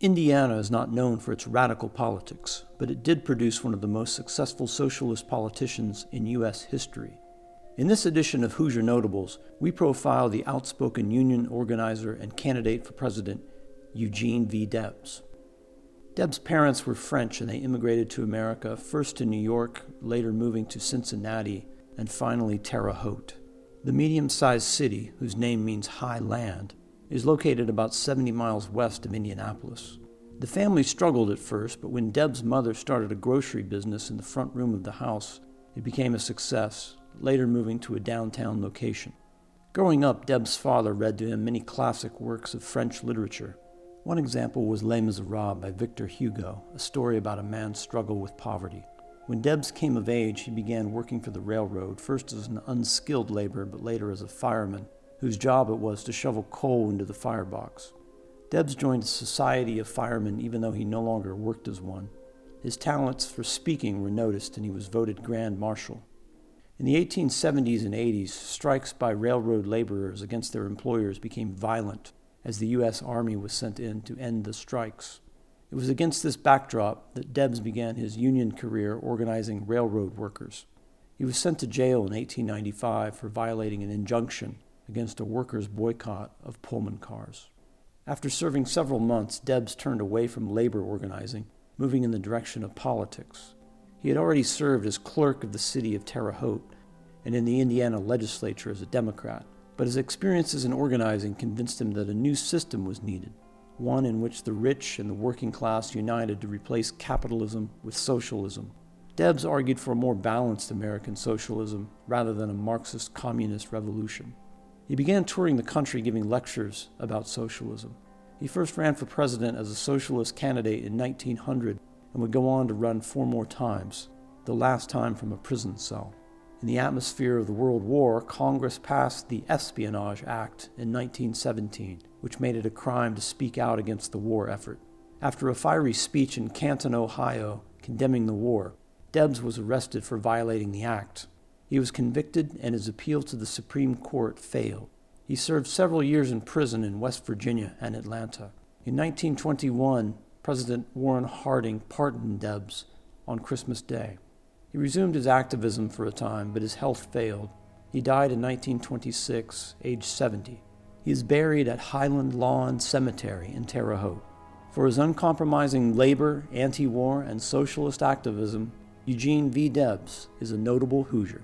Indiana is not known for its radical politics, but it did produce one of the most successful socialist politicians in U.S. history. In this edition of Hoosier Notables, we profile the outspoken union organizer and candidate for president, Eugene V. Debs. Debs' parents were French and they immigrated to America, first to New York, later moving to Cincinnati, and finally Terre Haute. The medium-sized city, whose name means high land, is located about 70 miles west of Indianapolis. The family struggled at first, but when Debs' mother started a grocery business in the front room of the house, it became a success, later moving to a downtown location. Growing up, Debs' father read to him many classic works of French literature. One example was Les Miserables by Victor Hugo, a story about a man's struggle with poverty. When Debs came of age, he began working for the railroad, first as an unskilled laborer, but later as a fireman, whose job it was to shovel coal into the firebox. Debs joined the Society of Firemen even though he no longer worked as one. His talents for speaking were noticed and he was voted Grand Marshal. In the 1870s and 80s, strikes by railroad laborers against their employers became violent as the U.S. Army was sent in to end the strikes. It was against this backdrop that Debs began his union career organizing railroad workers. He was sent to jail in 1895 for violating an injunction against a workers' boycott of Pullman cars. After serving several months, Debs turned away from labor organizing, moving in the direction of politics. He had already served as clerk of the city of Terre Haute and in the Indiana legislature as a Democrat, but his experiences in organizing convinced him that a new system was needed, one in which the rich and the working class united to replace capitalism with socialism. Debs argued for a more balanced American socialism rather than a Marxist communist revolution. He began touring the country giving lectures about socialism. He first ran for president as a socialist candidate in 1900 and would go on to run 4 more times, the last time from a prison cell. In the atmosphere of the World War, Congress passed the Espionage Act in 1917, which made it a crime to speak out against the war effort. After a fiery speech in Canton, Ohio, condemning the war, Debs was arrested for violating the act. He was convicted and his appeal to the Supreme Court failed. He served several years in prison in West Virginia and Atlanta. In 1921, President Warren Harding pardoned Debs on Christmas Day. He resumed his activism for a time, but his health failed. He died in 1926, age 70. He is buried at Highland Lawn Cemetery in Terre Haute. For his uncompromising labor, anti-war, and socialist activism, Eugene V. Debs is a notable Hoosier.